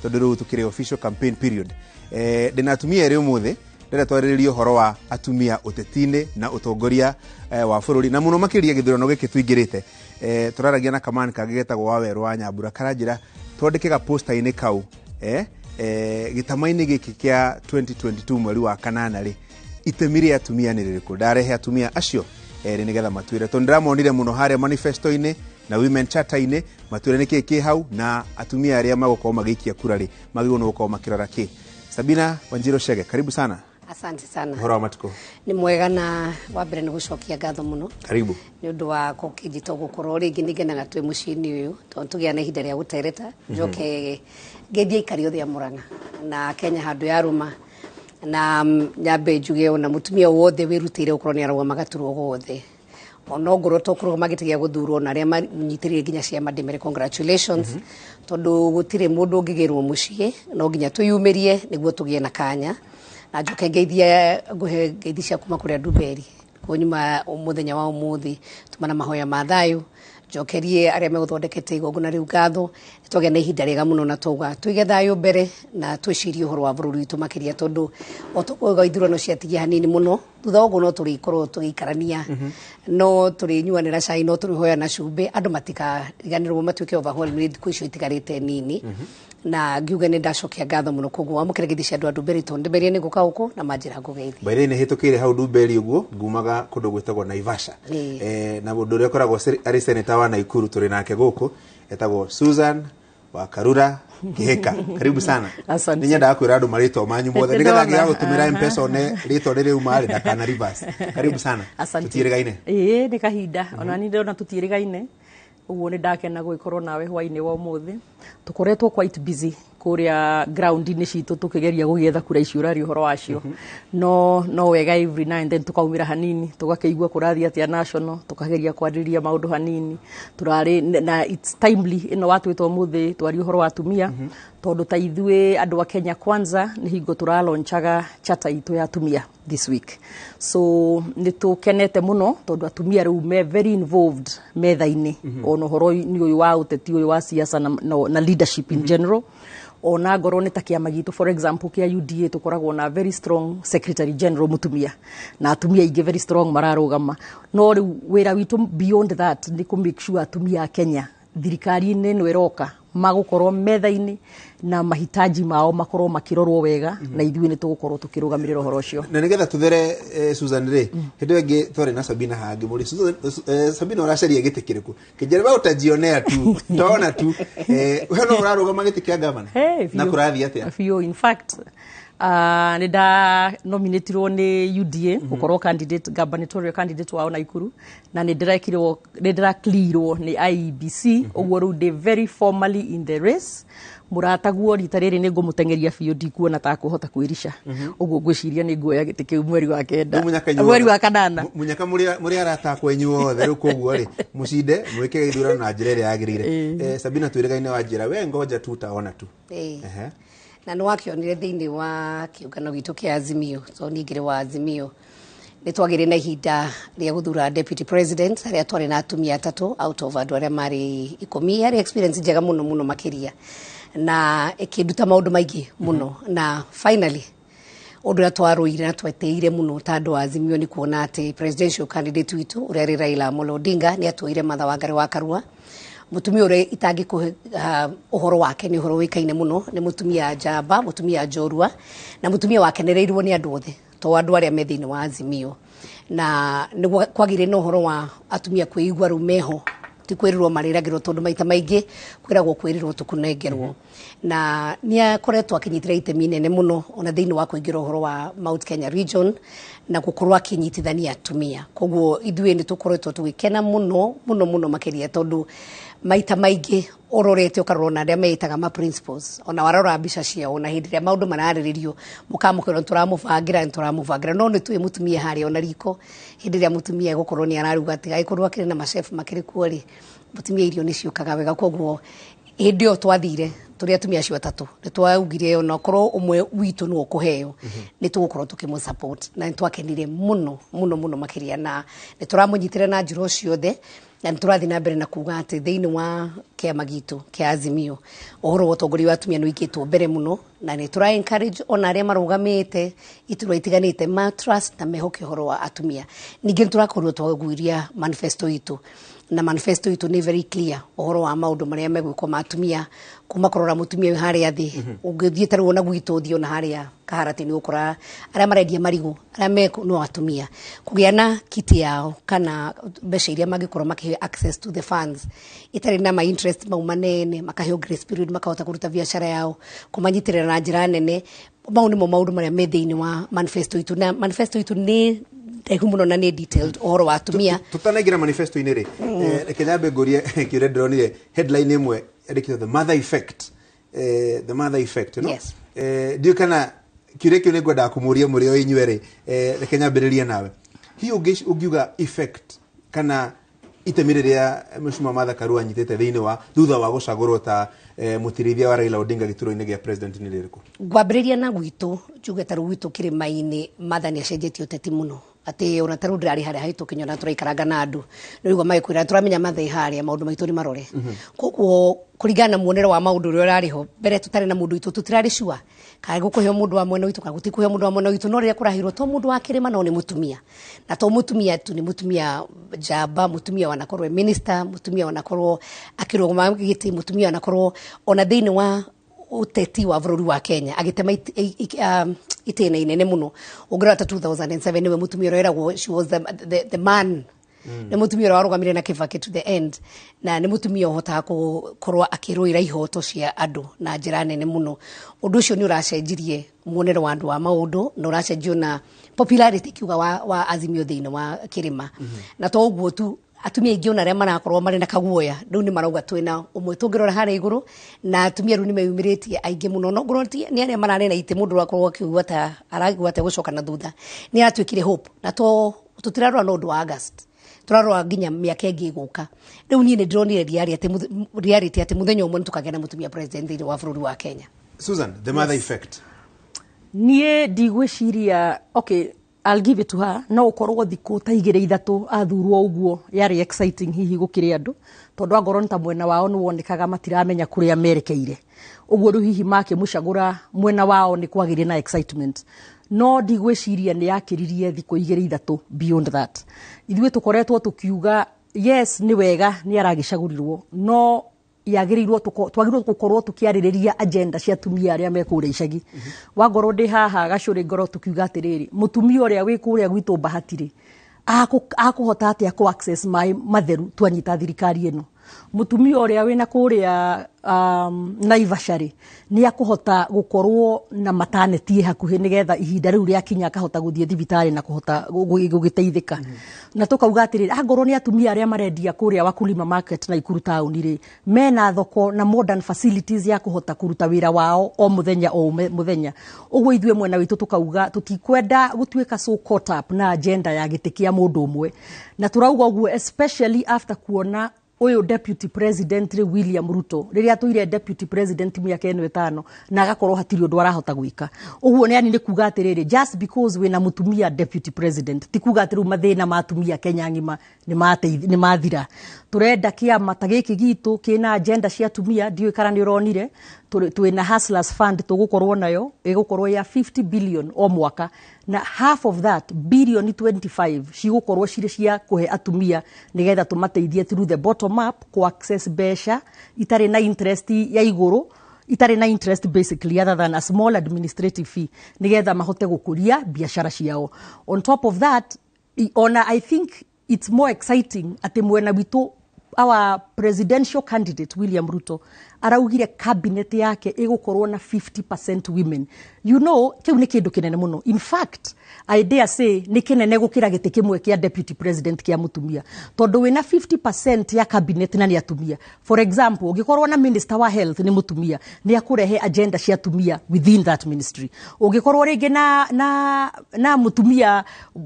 tondu riu tukire official campaign period. Ndina atumia eri umuthi ndira twariririo horo wa atumia utetine na utongoria wa bururi na muno makiria githurano giki twingirite. Turaragia na kamani kagetagwo wa Weru wa Nyambura karanjira twandikega poster ini kau gitamaini giki kia 2022 mweri wa kanana ri itemire atumia ni ririku ndarehe atumia acio eri nigetha matwire tondu ndiramonire muno haria manifesto ini na women charter ini matwire niki ki hau na atumia aria magokorwo magikia kura ri magigono gukorwo makirora ki. Sabina Wanjiro Chege, karibu sana. Asante sana. Horo matuko. Ni mwega na wa mbere ni gucokia ngatho muno. Karibu. Ni undu wa kokijito gukorwo ringi ningenaga twi mucini uyu tondu tugia na ihinda ria gutereta njoke ngeithie ikari othe Murang'a na Kenya handu ya ruma na nyambe njuge ona mutumia wothe wirutire ukorwo ni arauga magaturwo gothe ono ngoro tokurwo magitigia guthurwo na aria manyitire nginya ciama ndimere congratulations tondu gutire mundu ungigirwo mucie no nginya tuyumirie niguo tugie na kanya na njoke ngeithi cia kuma kuria Nduberi kunyuma umuthenya wa umuthi tumana mahoya ma thayu njokerie aria meguthondekete igongona riu ngatho twagia na ihinda riega muno na tuga tuige thayu mbere na twicirie uhoro wa bururi witu makiria tondu otukuga ithurano ciatigia hanini muno thutha uguo no turikorwo tugikarania no turinyuanira cai no turihoya na cumbi andu matikariganirwo matuike overhaul ni thiku icio itigarite nini na ngiuga ni ndacokia ngatho muno koguo amukire githi cia andu Nduberi tondu Nduberi ni guka uko na manjira ngugeithi baire ni hitukire hau Nduberi uguo ngumaga kundu gwitagwo Naivasha na mundu uria koragwo ari senator wa Naikuru turi nake guku etagwo Susan wa Karura Kihika. Karibu sana. Asante. Ninya ndakwira andu marito manyu mothe nigetha ngiya gutumira M-Pesa one rito riri umari ndakana reverse. Karibu sana. Tutirigaine. Ni kahinda ona ni ndona tutirigaine uguo ni ndakena guikorwo nawe hwaini wa umuthi tukoretwo quite busy kuria ground ni citu tukigeria gugietha kura icio urari uhoro wacio no wega every now and then tukaumira hanini tugakeigua kurathi atia national tukageria kwariria maundu hanini turari na it's timely ino watwitwo umuthi twari uhoro wa atumia tondu ta ithue andu wa Kenya kwanza ni hingo turalaunchaga chata itu ya atumia this week so nitukenete muno tondu atumia riu me very involved methaini ono horo ni uyu wa uteti uyu wa siasa na leadership in general ona ngoro ni takia magitu for example kia UDA tukoragwo na very strong secretary general mutumia na atumia ingi very strong mararugama no riu wira witu beyond that ni ku make sure atumia Kenya thirikari no iroka magukorwo methaini na mahitaji mao makorwo makirorwo wega na ithuĩ ni tugukorwo tukirugamirira horo ucio na nigetha tuthere Susan ri hindu ingi twari na Sabina hangi muri Sabina uracaria giti kiriku kijereba utajionea tu tona tu hano urarugama giti kia gavana na kurathi atia fio in fact nida nominatirwo ni UDA gukorwo candidate gubernatorial candidate wao Naikuru na nidira clearwo ni IEBC uguo ru de very formally in the race murataguo ritariri ni ngumutengeria fio ndikuona ta kuhota kwirisha uguo ngwiciria ni nguoya giti kiu mweri wa kenda mweri wa kanana munyaka muri arata kwenyu othe ru koguo ri mucinde mwike ithurano na njira iria yagirire Sabina twirigaine wa njira we ngoja tu taona tu na no akionire thiini wa kiungano gitu kia Azimio so ningire wa Azimio ni twagire na ihinda ria guthura deputy president aria twari na atumia atatu out of andu aria mari 10 ari experience njega muno makiria na ikiduta maundu maingi muno na finally undu atwaruire na tweteire muno tandu wa Azimio ni kuona ati presidential candidate witu uria ri Raila Amolo Odinga ni atwire Martha Wangari wa Karua mutumia ure itangi ku uhoro wake ni uhoro wikaine muno ni mutumia njamba mutumia njorua na mutumia wakenereirwo ni andu othe to andu aria methini wa Azimio na ni kwagire no uhoro wa atumia kwigwa rumeho ti kwirirwo mariragirwo tondu maita maingi kwiragwo kwirirwo tukunengerwo na ni akoretwo akinyitira itemi nene muno ona thiini wa kuingira uhoro wa Mount Kenya region na gukorwo akinyitithania atumia koguo ithuĩ ni tukoretwo tugikena muno makiria tondu maita maingi ororete ukarona aria meitaga ma principles ona warora mbica ciao na hindi ria maundu marariririo mukamukiro turamubangira no ni tu mutumia hari ona riko hindi ria mutumia gukorwo ni araruga ati aikorwo akiri na machef makiri kuori mutumia irio ni ciukaga wega koguo hindi o twathire turi atumia acio atatu ni twaugire ona korwo umwe witu no kuheo ni tugukorwo tukimu support na ni twakenire muno makiria na ni turamunyitire na njiro ciothe na ni turathi na mbere na kuga ati thiini wa kiama gitu kia Azimio uhoro wa utongoria wa atumia no ikitwo mbere muno na ni tura encourage ona aria marugamite iturwa itiganite ma trust na mehoke uhoro wa atumia ningi turakorwo twaguiria manifesto itu na manifesto itu ni very clear uhoro wa maundu maria megwikwo ma atumia kuma korora mutumia haria thi ungithie taru na gwito thio na haria kaharati ni ukora aria marendia marigu aria me no atumia kugia na kiti yao kana mbeca iria mangikorwo makihe access to the funds itari na ma interest maumanene makaheo grace period makahota kuruta biashara yao kumanyitirira na njira nene mau nimo maundu maria me thiini wa manifesto itu na manifesto itu ni muno na ni detailed uhoro wa atumia tutanagira manifesto inere kenyambe ngorie kire ndronire headline imwe edikito the mother effect you know yes. Dio kana kire kyo negwenda kumuria muri o inywere kenyambiriria nawe hiyo ugiuga effect kana itemiriria mheshimiwa Martha Karua anyitete thiini wa thutha wa gucagurwo ta mutirithia wa Raila Odinga gituro-ini gia president ni ririku gwambiriria na gwitu njuge taru gwitu kirima-ini Martha ni acenjetie uteti muno ati ona taru ndirari haria haitu kinyona turaikaranga na andu nigo maikwira turamenya Martha haria maundu maitu ni marore koguo kuringana muonero wa maundu uri urariho mbere tutari na mundu itu tutirari shua kai gukuhe mundu wa mwena witu ka gutikuhe mundu wa mwena witu no ria kurahirwo to mundu wa kirima no ni mutumia na to mutumia tu ni mutumia jamba mutumia wanakorwo minister mutumia wanakorwo akirogoma giti mutumia wanakorwo ona thiini wa uteti wa bururi wa Kenya agitema itena inene muno ugira ta 2007 niwe mutumia roeragwo she was the man ni mutumia warugamire na Kibaki to the end na ni mutumia hota korwa akiruira ihoto cia andu na njira nene muno undu ucio ni uracenjirie muonero wa andu wa maundu na uracenjio na popularity kiuga wa Azimio thiini wa kirima na to uguo tu atumia ingi ona ria marakorwo mari na kaguoya riu ni marauga twina umwe tungirora haria iguru na atumia riu ni meyumiritie aingi muno no ngoroti ni aria marare na ite mundu akorwo akiugwa ta aragwa ta gucoka na thutha ni atwikire hope na to tutirarwa no ndu wa August turarwa nginya miaka ingi guka riu ni ndronire reality ati muthenya umwe tukagena na mutumia president thiini wa bururi wa Kenya. Susan, the mother effect nie ndigwiciria okay I'll give it to her no ukorwo thiku ta igire ithatu athurwo uguo yari exciting hihi gukiri andu tondu angorwo nta mwena wao ni wonekaga matiramenya kuri Amerikeire uguo ru hihi make mucagura mwena wao ni kwagire na excitement no ndigwiciria ni yakiririe thiku igire ithatu beyond that ithuĩ tukoretwo tukiuga yes ni wega ni aragicagurirwo no yagirirwo twagirwo gukorwo tukiaririria agenda cia atumia aria mekure icagi wangorwo ndi haha gacuri ngoro tukiuga atiriri mutumia uria wi kuria gwitu Bahatiri akuhota atia ku access mai matheru twanyita thirikari eno mutumia uria wina kuria Naivashari ni akuhota gukorwo na maternity hakuhi nigetha ihinda riu ria kinya akahota guthie thibitari na kuhota gugiteithika na tukauga atiriri angorwo ni atumia aria marendia kuria Wakulima market na Ikuru town ri mena thoko na modern facilities ya kuhota kuruta wira wao o muthenya uguo ithue mwena witu tukauga tutikwenda gutwika so caught up na agenda ya gitikia mundu umwe na turauga uguo especially after kuona uyu deputy president William Ruto riria tuire deputy president miaka 5 na agakorwo hatiri undu arahota gwika uguo ni ani ni kuga atiriri just because we na mutumia deputy president ti kuga atiru mathina ma atumia Kenya ngima ni mathira turenda kiama ta giki gitu kina agenda cia atumia ndiu karani uronire twina hustlers fund tugukorwo nayo igukorwo ya 50 billion o mwaka na half of that billion 25 cigukorwo cire cia kuhe atumia nigetha tumateithie through the bottom up ku access besha itari na interest ya iguru itari na interest basically other than a small administrative fee nigetha mahote gukuria biashara ciao on top of that I think it's more exciting ati mwena witu our presidential candidate William Ruto araugire cabinet yake igukorwo na 50% women you know kiu ni kindu kinene muno in fact I dare say ni kinene gukira gite kimwe kia deputy president kia mutumia tondu wina 50% ya cabinet na ni atumia for example ugikorwo na minister wa health ni mutumia ni akurehe agenda cia atumia within that ministry ugikorwo ringi na mutumia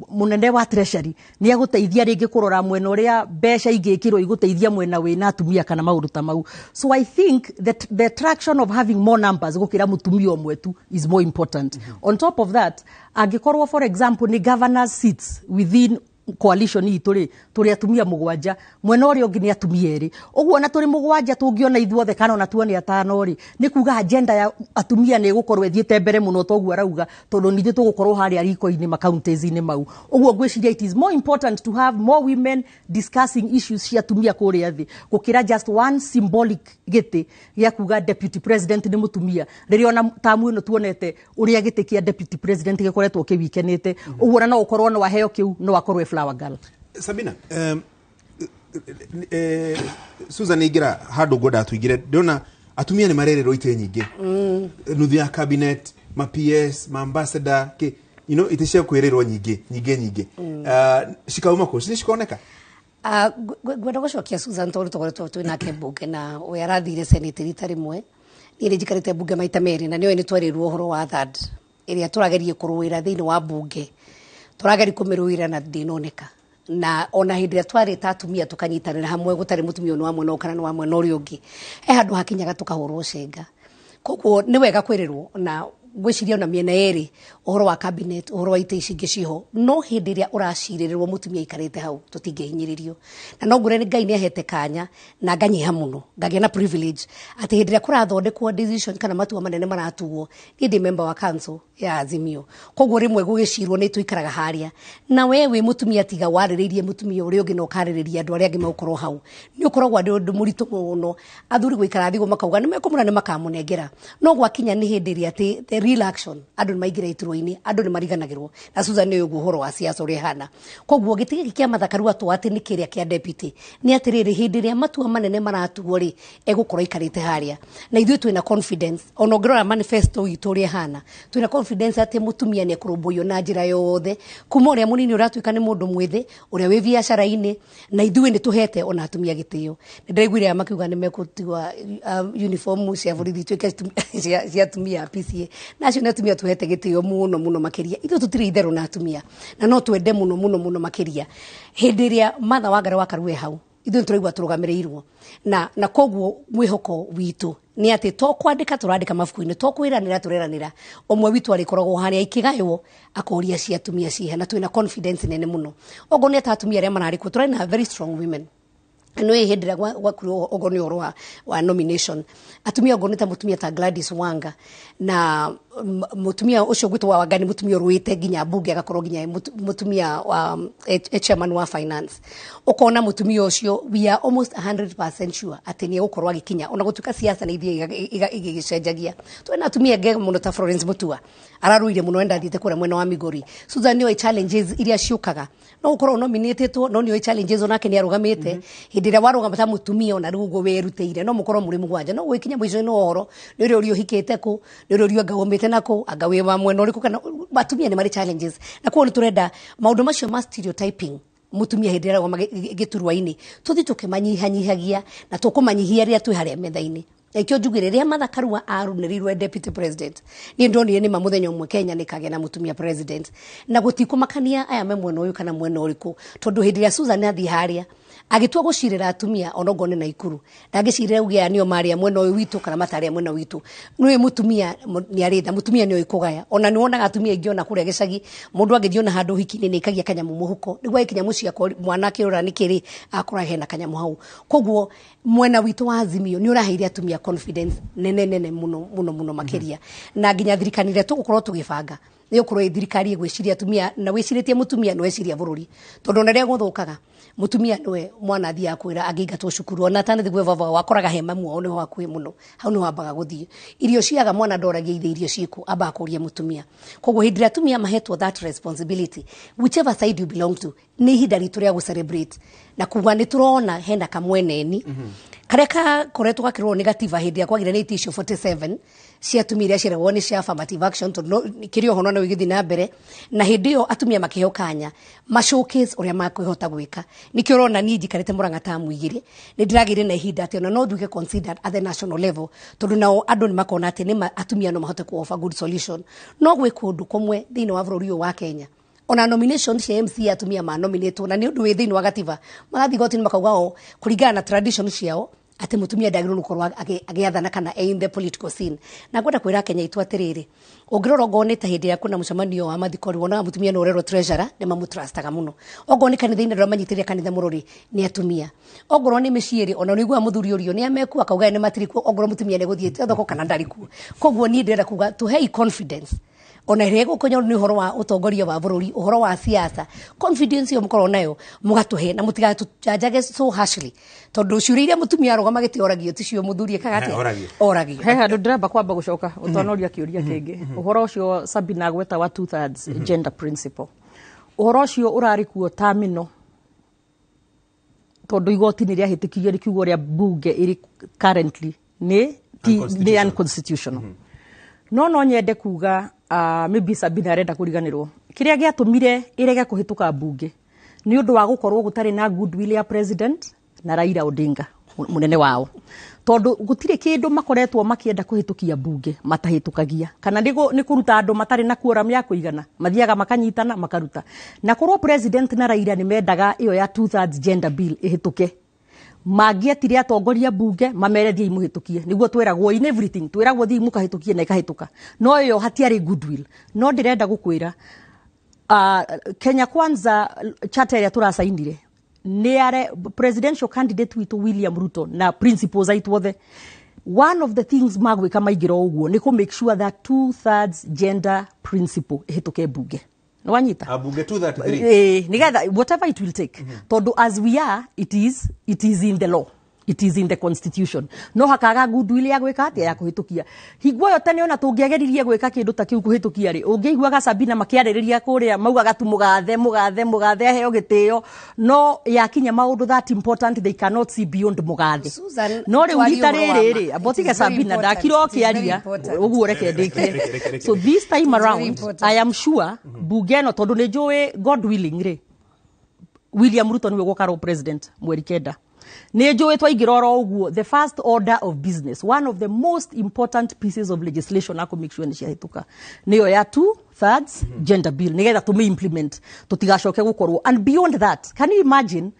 munene wa treasury ni aguteithia ringi kurora mwena uria besha igikirwo iguteithia mwena wina atumia kana maundu ta mau so I think think that the attraction of having more numbers gukira mutumia omwe tu is more important. On top of that, agikorwo for example ni governors seats within coalition hii turi atumia mugwanja mwena uri ungi ni atumia eri uguo na turi mugwanja tungiona ithuothe kana na tuone atano ri ni kuga agenda ya atumia ni gukorwo ethiete mbere muno toguo arauga tondu nithu tugukorwo hari ariko-ini ma counties-ini mau uguo ngwiciria it is more important to have more women discussing issues cia atumia kuria thi gukira just one symbolic giti ya kuga deputy president ni mutumia riria ona tamu ino tuonete uria giti kia deputy president gikoretwo kiwikenete uguo na no ukorwo no waheo kiu no akorwo flower girl. Sabina, Susan igira hado goda tuigire ndona atumia ni marerero ite nyingi nuthu ya cabinet ma PS ma ambassador ke itishia kwererwo nyingi shikauma ko shikaoneka gwenda gucokia Susan tondu tugoretwo twina kebunge na we arathire senate rita rimwe ni jikarite bunge maita meri na niwe ni twarirwo horo wa third iria turagerie kuruwira thiini wa bunge turageri kumiruira na dinoneka na ona hindira twari tatumia tukanyitanira hamwe gutari mutumia ono amwe no kana no amwe no riungi handu hakinyaga tukahurwo cenga koguo ni wega kwirirwo na gwiciria na miena eri uhoro wa cabinet uhoro wa ite icingi ciho no hindiria uracirirwo mutumia ikarite hau tutingehinyiririo na no ngure Ngai ni ahete kanya na nganyiha muno ngagia na privilege ati hindiria kurathondekwo decision kana matua manene maratuo ni ndi member wa council ya Azimio koguo rimwe gugicirwo ni tuikaraga haria na wewe mutumia tiga wariririe mutumia uri ungi no kaririria andu aria angi maukorwo hau ni ukoragwo andu muritu muno athuri guikara thigo makauga ni mekumura ni makamunengera no gwakinya ni hindiria ati real action andu ni maigira ituro-ini andu ni mariganagirwo na Susan ni ugu horo wa siasa uri hana koguo gitigi kia mathakaru atu ati ni kiria kia deputy ni atiriri hindiria matua manene maratuo ri egukorwo ikarite haria na ithuĩ twina confidence ono ngirora manifesto itu uri hana twina confidence ati mutumia ni kurumbuyo na njira yothe kuma uria munini uratuika ni mundu mwithi uria wi biacara-ini na ithuĩ ni tuhete ona atumia gitio ni ndiraiguire makiuga ni mekutigwa uniform cia borithi tuike cia atumia PCA nacio ni atumia tuhete gitio muno makiria ithuĩ tutiri itherũ na atumia na no twende muno makiria hindiria Martha Wangari wakaruwe hau ithuĩ turaigua turugamirirwo na koguo mwihoko witu ni ati to kwandika turandika mabuku-ini to kwiranira tureranira omwe witu arikoragwo haria ikigayo akoria cia atumia ciha na twina confidence nene muno ogo ni atumia aria mararikwo turena very strong women no hindira gwakurwo ogo ni oro wa nomination atumia ogo ni ta mutumia ta Gladys Wanga na mutumia ucio gwitwa Wangani mutumia ruite ginya bunge agakorwo ginya mutumia wa chairman wa finance ukona mutumia ucio we are almost 100% sure ati ni gukorwo agikinya ona gutuka siasa na ithie igicenjagia twena atumia ngege muno ta Florence Mutua araruire muno enda thite kura mwena wa Migori Susan ni challenges iria ciukaga no gukorwo nominated no ni challenges onake ni arugamite hindira warugama ta mutumia ona rugo weruteire no mukorwo muri mugwanja no gwikinya mwico no horo ni uri uhikite ku ni uri agawomete nako agawe wa mwena uriku kana batumia ni mari challenges na kwa turenda maundu macio ma stereotyping mutumia hindira wa giturwa-ini tuthi tukimanyihanyihagia na tukumanyihia ria twi haria metha-ini ekyo njugire ria mathakarua arunirirwe deputy president ni ndonire ni mamuthenya umwe Kenya ni kage na mutumia president na gutikumakania aya me mwena uyu kana mwena uriku tondu hindiria Susan athi haria agitua gucirira atumia onogone na ikuru ndagicirira ugia nio maria mwena uyu witu kana mataria mwena witu niwe mutumia ni aritha mutumia ni oikugaya ona ni wonaga atumia ingi ona kuria gicagi mundu agithiona handu hiki ni ikagia kanyamu muhuko niguo ikinya mucia mwanake ura nikiri akora hena kanyamu hau koguo mwena witu wa Azimio ni uraheire atumia confidence nene muno makiria na nginya thirikanire tugukorwo tugibanga ni ukorwo thirikari igwiciria atumia na wiciritie mutumia no weciria bururi tondu na ria guthukaga mutumia niwe mwana thia kwira agigatwo cukuru ona tanathi gwe baba wakoraga hema muo ni wakwi muno hau ni wambaga guthie irio ciaga mwana ndoragia ithe irio ciku amba akuria mutumia koguo hindira atumia mahetwo that responsibility whichever side you belong to ni hinda ritu ria gu celebrate na kuga ni turona henda kamweneni kareka koretwo gakirwo negative hindi ya kwagira ni issue 47 cia atumia cia rewoni cia affirmative action to kirio hono na wigithi na mbere na hindi yo atumia makiheo kanya ma showcase uria makwihota gwika nikio urona ni njikarite Murang'a tamu igiri ni ndiragire na ihinda ati ona no nduge considered at the national level tondu nao andu ni makona ati ni atumia no mahote ku offer good solution no gwe kundu kumwe thiini wa bururi wa Kenya ona nomination cia MC atumia ma nominate na ni undu wi thiini wa gatiba magathi gotini makauga o kuringana na tradition ciao ati mutumia ndagirwo gukorwo agiathana kana in the political scene. Na ngwenda kwira Kenya itu atiriri ongirora ongoneta hindi ya kuna mucemanio wa mathikori wona mutumia no rero treasurer ne mamutrustaga muno ongoni kanitha-ini ndo manyitire kanitha mururi ni atumia ongorwo ni miciiri ona ni igwa muthuri urio ni ameku akauga ni matirikuo ongorwo mutumia ni guthie thoko kana ndarikuo koguo ni ndirenda kuga to hey confidence ona rego konyo ni horo wa utongoria wa bururi uhoro wa siasa confidence yo mukoro nayo mugatuhe na mutigatujanjage so harshly tondu ciuriire mutumia arogama giti oragio ticio muthuri kagati oragio he handu ndiramba kwamba gucoka utonoria kiuria kingi uhoro ucio Sabina gweta wa 2/3 gender principle uhoro ucio urari kuo tamino tondu igoti ni ria hitikirio rikiugo ria bunge iri currently ni unconstitutional no nyende kuga maybe Sabina arenda kuriganirwo kiria giatumire irege kuhituka bunge ni undu wa gukorwo gutari na goodwill ya president na Raila Odinga munene wao tondu gutire kindu makoretwo makienda kuhitukia bunge matahitukagia kana ni kuruta andu matari na quorum ya kuigana mathiaga makanyitana makaruta na korwo president na Raila ni mendaga iyo ya 2/3 gender bill ihituke magietire atongoria bunge mamererie imuhitukie niguo twiragwo in everything twiragwo thii mukahitukie na ikahituka no yo hatiari goodwill no ndirenda gukwira Kenya Kwanza charter ya turasainire ni are presidential candidate witu William Ruto na principles aitwothe one of the things magwika maigiro uguo ni ku make sure that 2/3 gender principle ihituke bunge wanyita abunge 2/3 nigetha whatever it will take tondu as we are it is in the law it is in the constitution no hakaga goodwill ya gwika atia ya kuhitukia higwo yo tene ona tungiageririe gwika kindu ta kiu kuhitukia ri ungiiguaga Sabina makiaririria kuria maugaga tu mugathe heo gitio no yakinya maundu that important they cannot see beyond mugathe no ri urita riri abotige Sabina ndakiro kiaria uguo reke ndike so this time around I am sure bunge no tondu ni njui God willing ri William Ruto niwe gukaro president mweri kenda ni njui twaingiroro uguo the first order of business one of the most important pieces of legislation ako make sure ni ciahituka niyo ya 2/3 gender bill nigetha tume implement tutigacoke gukorwo and beyond that can you imagine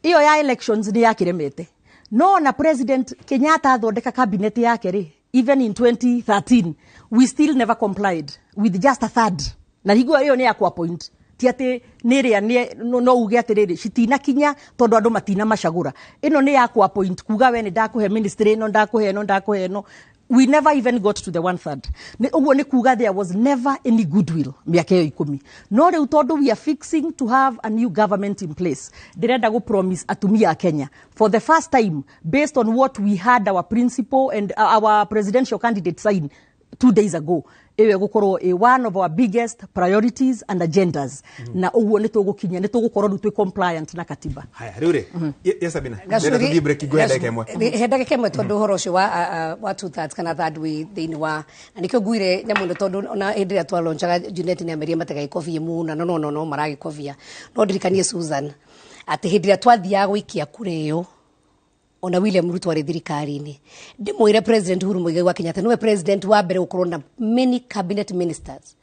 iyo ya elections ni yakiremete no na president Kenyatta athondeka cabinet yake ri even in 2013 we still never complied with just a third na higwo iyo ni ya appoint tiate niria no uge atiriri citina kinya tondu andu matina macagura ino ni yakwa point kuga we ni ndakuhe ministry no ndakuhe no we never even got to the 1/3 ni uguo ni kuga there was never any goodwill miaka yo 10 no riu tondu we are fixing to have a new government in place direnda go promise atumia Kenya for the first time based on what we had our principal and our presidential candidate sign 2 days ago ewe gukorwo one of our biggest priorities and agendas na uguo ni tugukinya ni tugukorwo twi compliant na katiba haya riure yes Sabina ndenda tuthie break igwenda kemwe henda kemwe tondu horo ucio wa 2/3 kana third way thini wa na nikio gwire ne muno tondu ona endiria twa launchaga Junet ni ameria matega ikofie muna no maragikofia no ndirikanie Susan ati hindiria twathia gwikia kureyo ona William Ruto ari thirikari-ini ndimwire president Uhuru Muigai wa Kenyatta niwe president wa mbere gukorwo na many cabinet ministers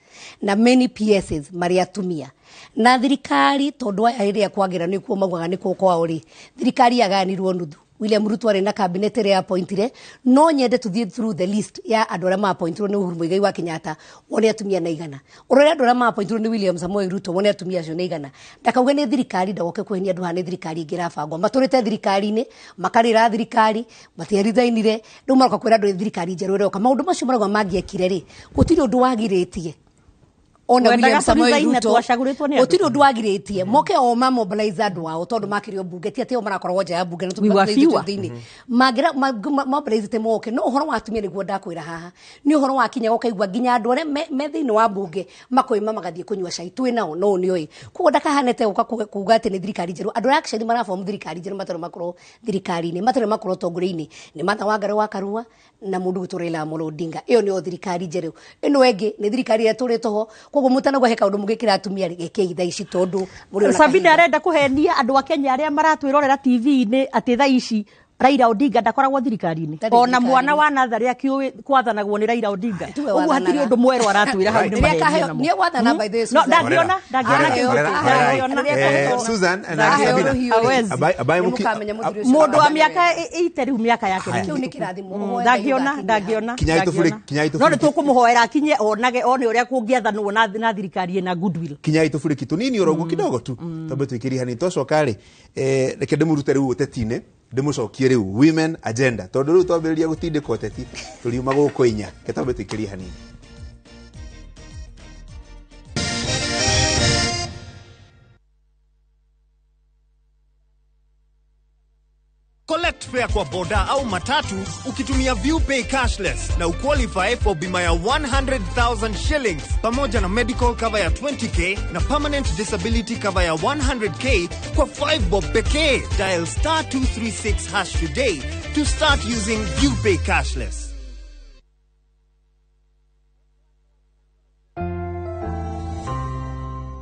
na many PSs mari atumia na thirikari tondu aya iria kwagira nikuo magwaga nikuo kwao ri thirikari yaganirwo nuthu William Ruto ari na cabinet ria appointire no nyende tuthie through the list ya andu aria ma appointirwo ni Uhuru Muigai wa Kenyatta wone atumia na igana urore andu aria ma appointirwo ni William Samoei Ruto wone atumia acio na igana ndakauga ni thirikari ndagoke kwehenia andu hane thirikari ingirabangwa maturite thirikari-ini makarira thirikari matiarithainire riu maroka kwira andu thirikari njeru iroka maundu macio maragwa mangiekire ri gutiri undu wagiritie ona William Samoei Ruto otiri undu wagiritie moke o mobilize andu wao tondu makirio bunge ti atio marakorwo nja ya bunge na tumathithio thini magira mobilize te moke no uhoro wa atumia niguo ndakwira haha ni uhoro wa kinya gokaigwa nginya andu aria me thini wa bunge makoima magathie kunywa cai twi nao no ni oi kugo ndakahanete guka kuga ati ni thirikari njeru andu aria actually maraform thirikari njeru matare makorwo thirikari-ini matare makorwo tongoria-ini ni Martha Wangari wa Karua na mundu guturila Amolo Odinga iyo ni thirikari njeru ino engi ni thirikari ya turitoho koguo mutana gwa heka undu mugikira atumia geke thaa ici tondu muri ona Sabina arenda kuhenia andu a Kenya aria maratwirorera TV-ini ati thaa ici Raila Odinga ndakoragwo thirikari-inĩ ona mwana wa Natharia akiuĩ kwathanagwo nĩ Raila Odinga ũguo hatirĩ ũndũ mwerũ aratwĩra hau nĩ mahenia namo niĩ gwathana by this no ndagiona Susan na Sabina mũndũ wa mĩaka 80 rĩu mĩaka yake nĩ kĩrathimo ndagiona no nĩ tũkũmũhoera akinye onage one ũrĩa kũngĩathanwo na thirikari na goodwill kinyai tũbũrĩki tũnini oroguo kidogo tu tondũ twĩkĩri hani twacoka rĩ reke ndĩmũrute rĩu ũteti-inĩ ndĩmũcokie rĩu women agenda tondũ rĩu twambĩrĩria gũtindĩka ũteti tũriuma gũkũ inya ketambe twĩkĩri hanini. Collect fare kwa boda au matatu ukitumia ViewPay cashless na uqualify for bima ya 100,000 shillings pamoja na medical cover ya 20k na permanent disability cover ya 100k kwa 5 bob pekee. Dial *236# today to start using ViewPay cashless.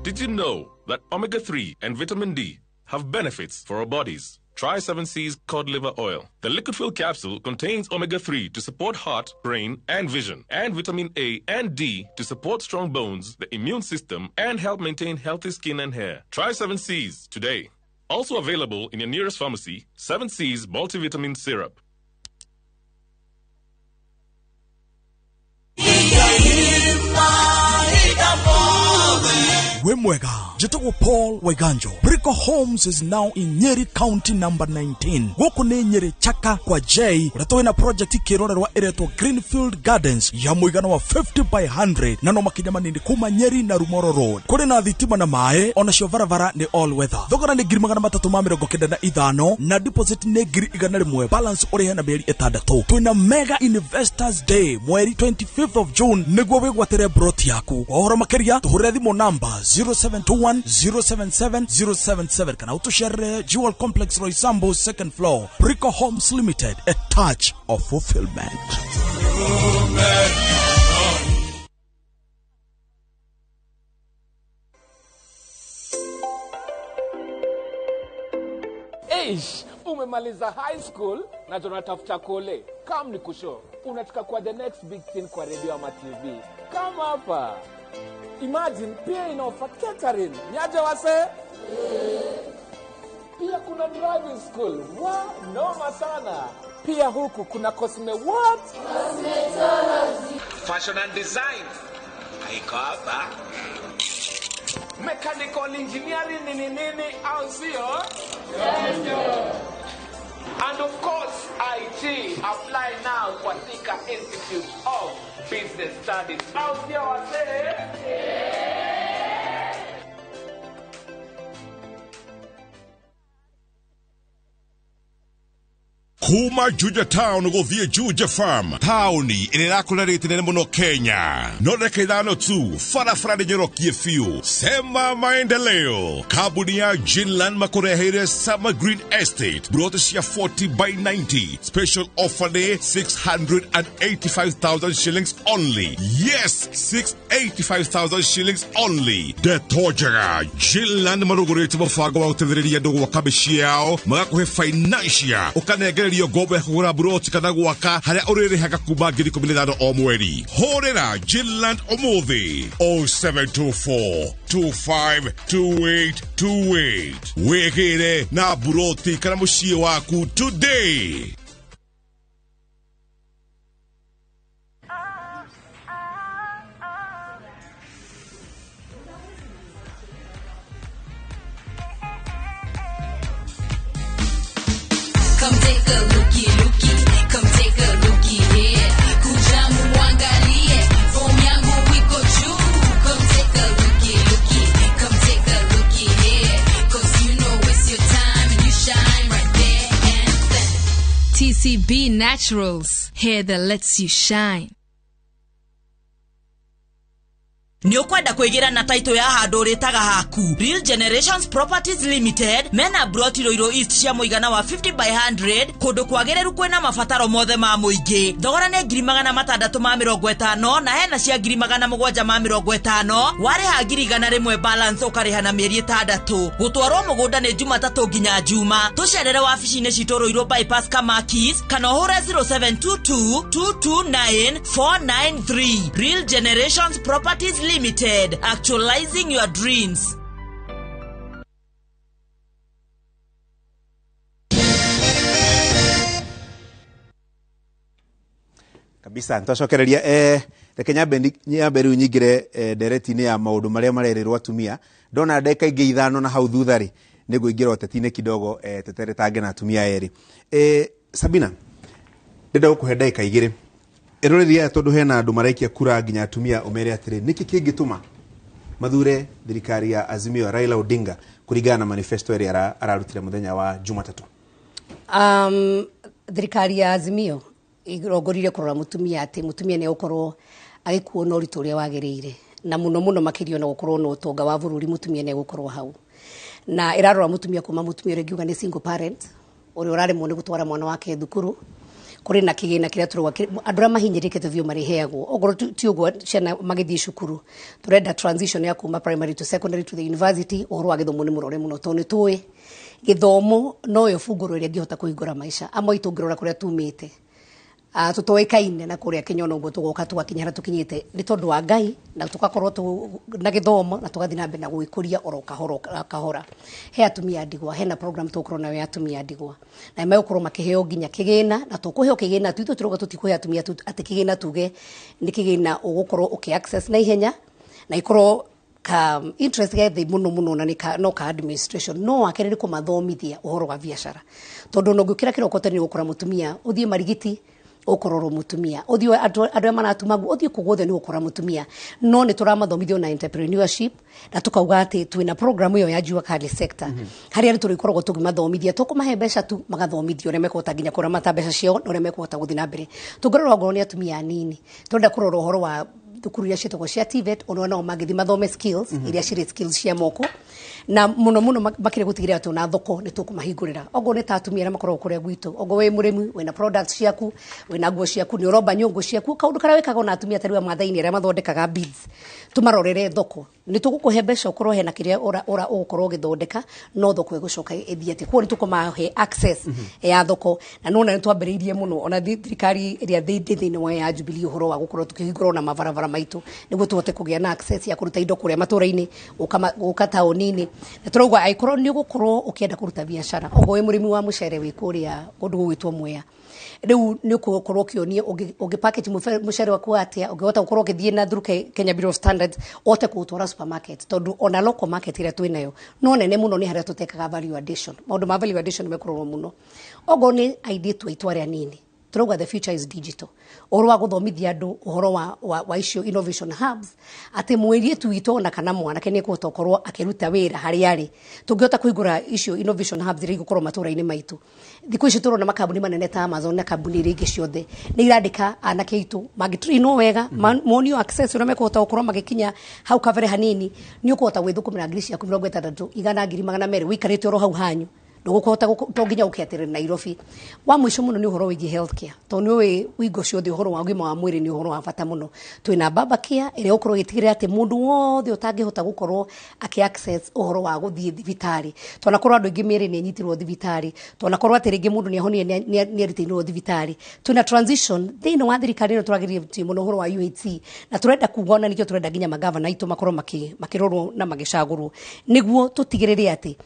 Did you know that omega-3 and vitamin D have benefits for our bodies? Try 7C's cod liver oil. The liquid-filled capsule contains omega-3 to support heart, brain, and vision, and vitamin A and D to support strong bones, the immune system, and help maintain healthy skin and hair. Try 7C's today. Also available in your nearest pharmacy, 7C's multivitamin syrup. Wemwega, Jetogo Paul Weganjo. Brico Homes is now in Nyeri County number 19. Goko ne Nyeri Chaka kwa J. Uratoe na project kirorerwa ereto Greenfield Gardens ya muigano wa 50 by 100 na no makinyamani ni kuma Nyeri na Rumoro Road. Kore na thitima na mae ona cio varavara ni all weather. Thogora ni ngiri magana matatu ma mirongo kenda na ithano na deposit ni ngiri igana rimwe balance uri na mieri itandatu. Twina mega investors day mweri 25th of June niguo wigwatere broti yaku. Wahora makeria tuhurire thimo namba 0721077077 kana utushare Jewel Complex Roysambu second floor. Brico Homes Limited, a touch of fulfillment. Umemaliza high school na tunatafuta kole. Come ni kusho. Unataka kuwa the next big thing kwa radio ama TV. Come hapa. Imagine pia inaofa catering. Niaje wase? Pia kuna driving school. Noma sana. Pia huku kuna Cosme what? Cosmetology. Fashion and design. Haiko hapa. Mechanical engineering nini au sio? And of course, IT. Apply now for Thika Institute of Business Studies. Au sio wase? Kuma Juja Town guthie Juja Farm. Tauni irakularite nene muno Kenya. No reke ithano tu farafara njorokie fiu. Sema maendeleo. Kabuni ya Jinland makurehere Summer Green Estate. Brought cia 40 by 90. Special offer day 685,000 shillings only. Yes, 685,000 shillings only. De Tojaga. Jinland marugurite mufago wa utethereria ndugu wa kabishiao. Magakuhe financial. Ukanegereria gobe hura broti kana gwaka haria uririhaga kuma 15,000 o mweri. Horera Jinland Omuthi 0724 252828. Wegere na broti kana mushie waku today. Come take a looky. Come take a looky here. Kujamu wangalie. Form yangu wiko juu. Come take a looky. Come take a looky here. Cause you know it's your time and you shine right there and then. TCB Naturals. Hair that lets you shine. Ni ukwenda kuigira na title ya handu ritaga haku. Real Generations Properties Limited mena broti Roiro East cia muigana wa 50 by 100 kundu kwagereru kwena mabataro mothe ma muingi. Thogora ne 650 na hena cia 750 wareha 100 balance ukariha na mieri 6. Gutwarwo mugunda ni Jumatatu nginya Juma. Tucerere wabici-ini citu Roiro bypass Kamakis kana hura 0722 229 493. Real Generations Properties Limited, actualizing your dreams. Kabisa ntacokereria reke nyambe riu nyingire ndereti-ini ya maundu maria marerirwo atumia ndona ndeka ingi 5 na hau thutha ri niguingira oteti-ini kidogo teteretange na atumia eri. Sabina ndenda gukuhe ndeka 2 eroriria tondu hena andu maraikia kura nginya atumia umere atiri niki kingituma mathure thirikari ya Azimio Raila Odinga kuringana na manifesto eri ararutire muthenya wa Jumatatu. Thirikari ya Azimio igorogorire kurora mutumia ati mutumia ne ukorwo agikuo no ritu ria wagirire na muno makirio na gukorwo no utonga wa bururi mutumia ne gukorwo hau na irarora mutumia kuma mutumia regiuga ni single parent uri urare mu ne gutwara mwana wake thukuru kuri na kigina kiria turwa andura mahinyirike tuvio mariheagwo ogoro ti ugwo ciana magithii cukuru turenda transition ya kuma primary to secondary to the university oro agithomo ni murore muno toni tuwe githomo no yo funguro ria ngihota kuhingura maisha amwe itungirora kuria tumite tutoekaine na kuria Kenya no gutugoka tugakinyara tukinyite ni tondu wa Ngai na tugakorwo na githomo na tugathi na mbe na gwikuria oro kahora he atumia ndigwa hena program tukorwo nayo ya atumia ndigwa na megukorwo makiheo nginya kigina na tukuheo kigina tuito turoga tutikuhe atumia ati kigina tuge ni kigina ugukorwo uki access na ihenya na ikorwo ka interest gethe muno na no ka administration no akerere kumathomithia uhoro wa biashara tondu no ngukira kiroko ni gukora mutumia uthie marigiti ukororo mutumia uthio andu manatumagu uthio kugothe ni ukora mutumia no ni turamathomithio na entrepreneurship na tukauga ati twina program iyo ya jua kali sector hari ari turikorwo tugimathomithia tukumahe mbeca tu magathomithio ne mekota nginya kura matambeca cio no ne mekota guthi na mbere tungororo ngoro ni atumia nini tonda kurora uhoro wa thukuru ya citagwo cia TVET ono no magithi mathome skills iria ciri skills cia moko na muno makire gutigira ati na thoko ni tukumahingurira ogo ni tatumia na makorwo kuria gwitu ogo we murimi we na products ciaku we na nguo ciaku ni roba nyungu ciaku kaundu kara wekaga na atumia tari wa mathaini aria mathondekaga beads tumarorere thoko ni tugukuhe mbeca ukorwo hena kiria ora ukorwo githondeka no thoko igucoka ithie ati kwa ni tukumahe access ya thoko na nona ni twambiriirie muno ona thirikari iria thini wa ya Jubilee uhoro wa gukorwo tukihingurwo na mabarabara maitu niguo tuhote kugia na access ya kuruta indo kuria matura-ini uka taoni-ini na turauga aikorwo ni gukorwo ukienda kuruta biashara ogo we murimi wa mucere wi kuria kundu gwitwo Mwea riu ni gukorwo kionio ugi package mucere waku atia ugihota gukorwo ukithie na through Kenya Bureau of Standards ote kutwara supermarket tondu ona local market ira twinayo no nene muno ni haria tutekaga value addition maundu ma value addition mekorwo muno ogo ni idea tu itware nini turauga the future is digital oro wa guthomithia andu uhoro wa icio innovation hubs ati mweri tu itona kana mwana kene kuhota korwo akiruta wira hari ari tungihota kuigura icio innovation hubs iri gukorwo matura-ini maitu thiku ici turona makambuni manene ta Amazon na kambuni ringi ciothe ni irandika anake itu magitrino wega monio access ura mekuhota gukorwo magikinya hau kavere hanini ni ukuhota gwithukumira ngiri ciaku 60 igana ngiri 200 wikarite oro hau hanyu ndugukuhota tonginya ukiatirira Nairobi wa mwisho muno ni uhoro wigi healthcare tondu we wigo ciothe uhoro wa ugima wa mwiri ni uhoro wa bata muno twina baba care ire ukorwo gitigire ati mundu wothe utangihota gukorwo aki access uhoro wa guthie thibitari tona korwo andu ingi miri ni nyitirwo thibitari tona korwo ati ringi mundu ni ahonie ni aritinwo thibitari twina transition thini wa thirikari no turagirie muno uhoro wa UHC na turenda kugona nikyo turenda nginya magavana itu makorwo makirorwo na magicagurwo niguo tutigirire ati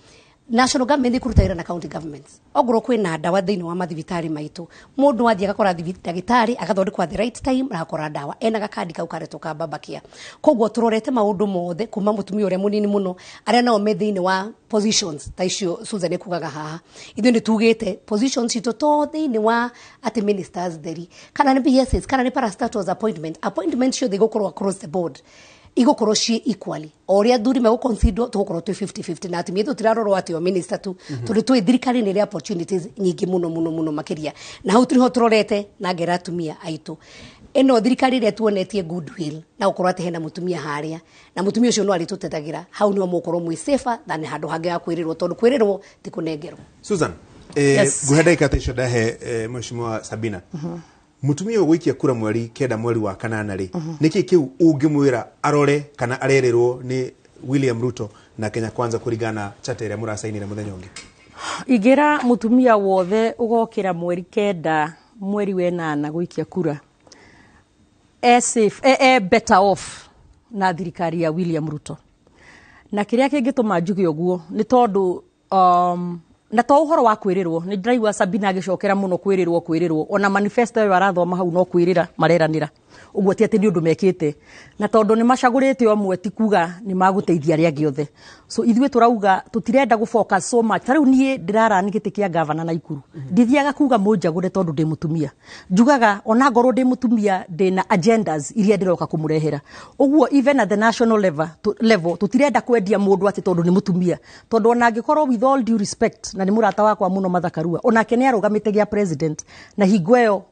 national government ikurutaira na county governments ogoro kwina dawa thini wa mathibitari maitu mundu wathie agakora dagitari agathondekwa the right time na akora dawa ena gakadi kau karetoka babakia kogwo turorete maundu mothe kuma mutumia uria munini muno aria nao me thini wa positions ta icio Susan kugaga haha ithu ni tugite positions ito to thini wa ati ministers theri kana ni BSS kana ni parastatals appointments cio they go across the board igũkorwo ci equally oria thuri me consider tũgũkorwo twĩ 50-50 na atumia tũtirarorwo atĩ o minister tu tondũ twĩ thirikari nĩ opportunities nyingĩ mũno makĩria na hau tũrĩho tũrorete na ngera atumia aitũ eno thirikari ĩrĩa tuonetie goodwill na gũkorwo atĩ hena mũtumia harĩa na mũtumia ũcio no arĩtũtetagĩra hau nĩo mũkorwo mwĩ safer than handũ hangĩ ha kwĩrĩrwo tondũ kwĩrĩrwo ti kũnengerwo. Susan nguhe ndagĩka ta icio ndahe mheshimiwa Sabina mutumia gũikia kura mweri 9 mweri wa 8 rĩ nĩkĩ kĩu ũngĩmwĩra arore kana arererwo nĩ William Ruto na Kenya Kwanza kũringana chata ĩrĩa mũrasainire mũthenya ũngĩ? Ingĩra mutumia wothe ũgokĩra mweri 9 mweri wa 8 gũikia kura safe better off na thirikari ya William Ruto. Na kĩrĩa kĩngĩtũma njuge ũguo nĩ tondũ na to ũhoro wa kwĩrĩrwo nĩ ndĩraigua Sabina agĩcokera mũno kwĩrĩrwo ona manifesto yo arathoma hau no kwĩrĩra mareranĩra ũguo ti atĩ nĩ ũndũ mekĩte na tondũ nĩ macagũrĩte omwe ti kuga nĩ magũteithia arĩa angĩ othe so ithuĩ tũrauga tũtirenda gũfocus so much tarĩu niĩ ndĩrara nĩ gĩtĩ kĩa governor na Ikuru ndithiaga kuga mũnjagũre tondũ ndĩ mũtumia njugaga ona ngorwo ndĩ mũtumia ndĩna agendas iria ndĩroka kũmũrehera ũguo even at the national level tũtirenda kwendia mũndũ atĩ tondũ nĩ mũtumia tondũ ona angĩkorwo with all due respect na nĩ mũrata wakwa mũno Mathakarua onake nĩ arũgamĩte gĩa president na hingo ĩyo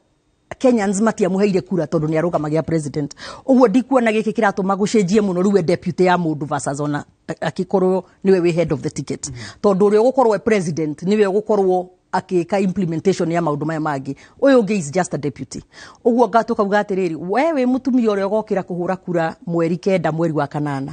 Kenyans matiamũheire kura tondũ nĩ arũgamagia president ũguo ndikuona gĩkĩ kĩratũma gũcenjie mũno rĩu deputy ya mũndũ versus ona akĩkorwo niwe we head of the ticket tondũ ũrĩa ũgũkorwo president niwe ũgũkorwo akĩka implementation ya maũndũ maya mangĩ ũyũ ũngĩ is just a deputy ũguo ngatũkauga atĩrĩrĩ wewe mũtumia ũrĩa ũgokĩra kũhũra kura mweri 9 mweri wa 8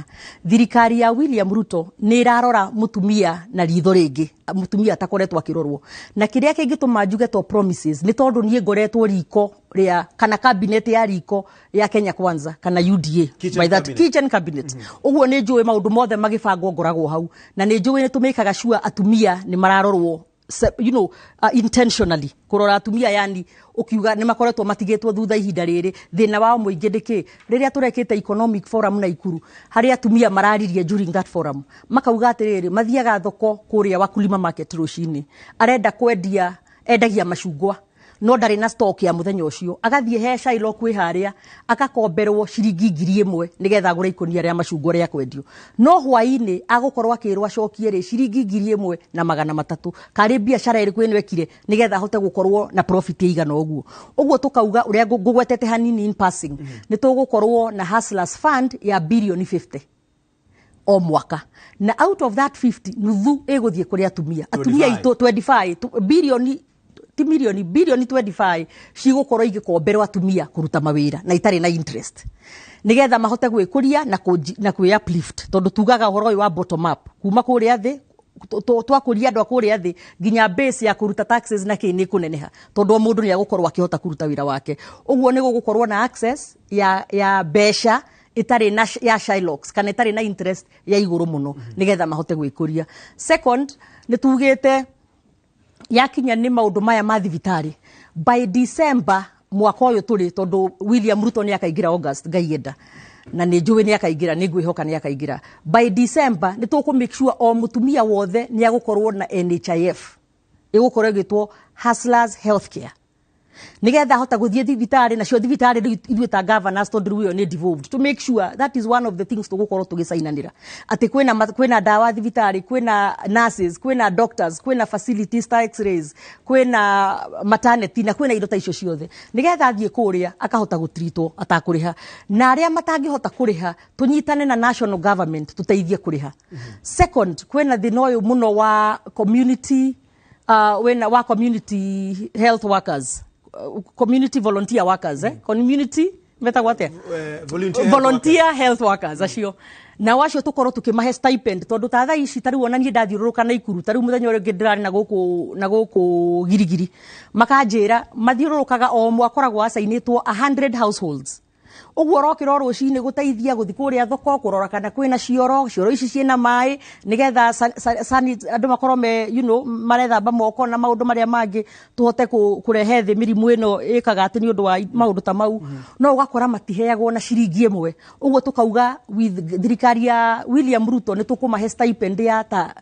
thirikari ya William Ruto nĩ irarora mũtumia na ritho rĩngĩ mũtumia atakoretwo akĩrorwo na kĩrĩa kĩngĩtũma njuge to promises nĩ tondũ niĩ ngoretwo riko rĩa kana cabinet ya riko ya Kenya Kwanza kana UDA by that kitchen cabinet ũguo nĩ njũĩ maũndũ mothe magĩbangwo ngoragwo hau na nĩ njũĩ nĩ tũmĩkaga sure atumia nĩ mararorwo intentionally kurora atumia yani ukiuga nĩ makoretwo matigĩtwo thutha ihinda rĩrĩ thĩna wa mũingĩ ndĩkĩ rĩrĩa tũrekĩte economic forum na Ikuru harĩa atumia mararirie during that forum makauga atĩrĩrĩ mathiaga thoko kũrĩa Wakulima market rũcinĩ arenda endagia macungwa no ndarĩ na stock ya mũthenya ũcio agathiĩ he Shailo kwĩ harĩa akakomberwo ciringi 1000 nigetha agũre ikonia rĩa macungwa rĩa kwendio no hwainĩ agũkorwo akĩrwo acokie rĩ ciringi 1000 na 300 karĩ biacara ĩrĩkũ ĩno ekire nigetha ahote gũkorwo na profit igana ũguo tukauga ũrĩa ngũgwetete hanini in passing nĩ tũgũkorwo na hustlers fund ya bilioni 50 o mwaka na out of that 50 nuthu ĩgũthiĩ kũrĩ atumia itũ 25 bilioni 25 cigũkorwo igĩkomberwo atumia kũruta mawĩra na itarĩ na interest nigetha mahote gwĩkũria na kwĩ uplift tondũ tugaga ũhoro ũyũ wa bottom up kuma kũrĩa thĩ twakũria andũ akũrĩa thĩ nginya base ya kũruta taxes na kĩ nĩ kũneneha tondũ mũndũ nĩ agũkorwo akĩhota kũruta wĩra wake ũguo nĩ gũgũkorwo na access ya mbeca itarĩ na ya Shylocks kana itarĩ na interest ya igũrũ mũno nigetha mahote gwĩkũria. Second nĩ tugĩte yakinya nĩ maũndũ maya ma thibitarĩ by December mwaka ũyũ tũrĩ tondũ William Ruto nĩ akaingĩra August ngaiyenda na nĩ njũĩ nĩ akaingĩra nĩ ngwĩhoka nĩ akaingĩra by December nĩ tũkũ make sure o mũtumia wothe nĩ agũkorwo na NHIF ĩgũkorwo ĩgĩtwo Hustlers Healthcare nigetha hota gũthiĩ thibitarĩ nacio thibitarĩ ithuĩ ta governors tondũ rĩu nĩ devolved to make sure that is one of the things tũgũkorwo tũgĩcainanĩra atĩ kwĩna dawa thibitarĩ kwĩna nurses kwĩna doctors kwĩna facilities ta x-rays kwĩna maternity na kwĩna indo ta icio ciothe nigetha athiĩ kũrĩa akahota gũtritwo atakũrĩha na arĩa matangĩhota kũrĩha tũnyitane na national government tũteithie kũrĩha. Second kwĩna thĩna ũyũ mũno wa community community health workers community volunteer workers community metagwo atĩa volunteer health workers acio na wacio tukorwo tukimahe stipend tondu ta thaa ici tariu ona nie ndathiũrũrũka na Ikuru tariu muthenya ũrĩa ndirarĩ na gũkũ girigiri makanjĩra mathiũrũrũkaga o mwakoragwo acainĩtwo 100 households ũguo rokĩro rũcinĩ gũteithia gũthi kũrĩa thoko kũrora kana kwĩna cioro ici ciĩna maĩ nigetha andũ makorwo marethamba moko na maũndũ marĩa mangĩ tũhote kũrehe thĩ mĩrimũ ĩno ĩkaga atĩ nĩ ũndũ wa maũndũ ta mau no ũgakora matiheagwo na ciringi ĩmwe ũguo tukauga with thirikari ya William Ruto nĩ tũkũmahe stipend ya ta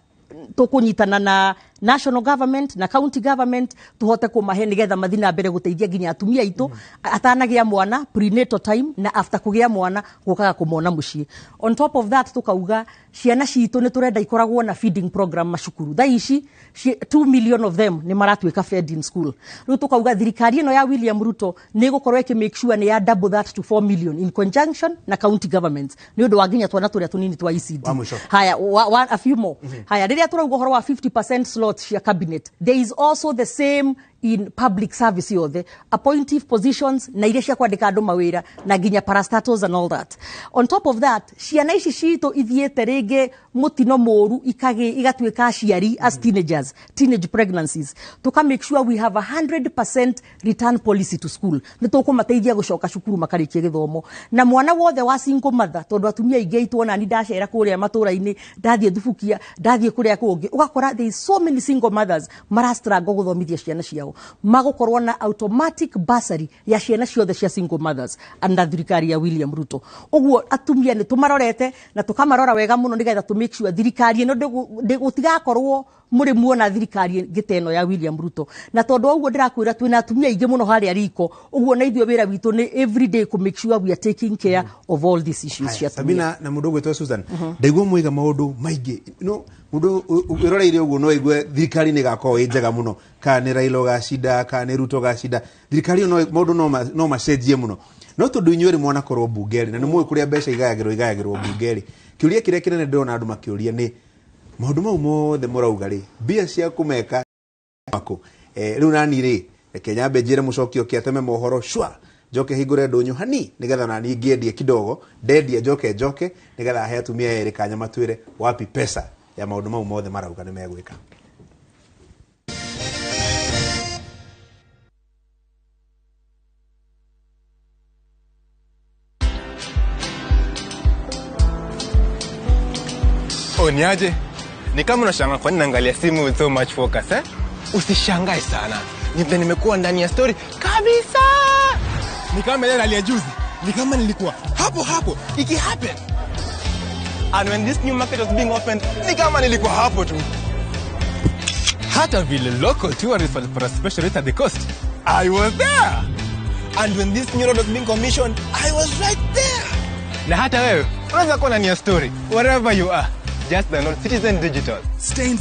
tũkũnyitana national government na county government tuhote kumahe nigetha mathina mbere guteithia ginya atumia itu atanagia mwana prenatal time na after kugia mwana gukaga kumona mucii. On top of that tukauga ciana citu ni turenda ikoragwo na feeding program mashukuru. Thaici 2 million of them ni maratwika fed in school. Riu tukauga thirikari ino ya William Ruto ni gukorwo iki make sure ni ya double that to 4 million in conjunction na county governments. Ni undu waginya twana turia tunini twa ECD. Haya a few more. Haya riria turauga horo wa 50% slots cia cabinet. There is also the same in public service yothe, appointive positions na iria cia kwandika andu mawira na ginya parastatals and all that. On top of that, ciana ici citu ithiete ringi mutino moru igatwika ciari as teenagers, teenage pregnancies. Tuka make sure we have 100% return policy to school. Ni tukumateithia gucoka cukuru makarikie githomo. Na mwana wothe wa single mother, tondu atumia ingi tuona ni ndacera kuria matura-ini, ndathie thubukia, ndathie kuria kungi. Ugakora there is so many single mothers marastruggle guthomithia ciana ciao. Magukorwo na automatic bursary ya ciana ciothe cia single mothers under thirikari ya William Ruto. Uguo atumia ni tumarorete na tukamarora wega muno nigetha to make sure thirikari ino gutigakorwo muri muona thirikari giteno ya William Ruto. Na tondu uguo ndirakwira twina atumia ingi muno haria riko, uguo na ithio wira witu ni everyday to make sure we are taking care of all these issues. Sabina na mundu gwetwa Susan ndaigua muiga maundu maingi no mundu uroreire uguo no igwe thirikari ni gako njega muno kana Raila gacida kana Ruto gacida thirikari no maundu no macenjie muno no tondu inyuĩ mwana korwo bungeri na nĩ mũĩ kũrĩa mbeca igayagĩrwo bungeri. Kiuria kĩrĩa kĩnene ndĩrona andũ makĩũria nĩ maũndũ mau mothe mũrauga rĩ mbia cia kũmeka mako rĩu nani rĩ Kenya benjire mũcokio kĩateme mohoro shwa njoke hingũre ndũnyũ hani nigetha nani ngĩendie kidogo ndendia njoke nigetha he atumia erĩ kanya matwĩre wapi pesa ya maũndũ mau mothe marauga nĩ megwĩka. Niaje? Ni kama unashangaa kwa nini naangalia simu with so much focus eh? Usishangae sana. Nimekuwa ndani ya story kabisa. Ni kama ile hali ya juzi. Ni kama nilikuwa hapo. Iki happen. And when this new market was being opened, ni kama nilikuwa hapo tu. Hata vile local tourists for a special rate at the coast, I was there. And when this new road was being commissioned, I was right there. Na hata wewe, unaweza kuwa ndani ya story wherever you are. Just download Citizen Digital. Stay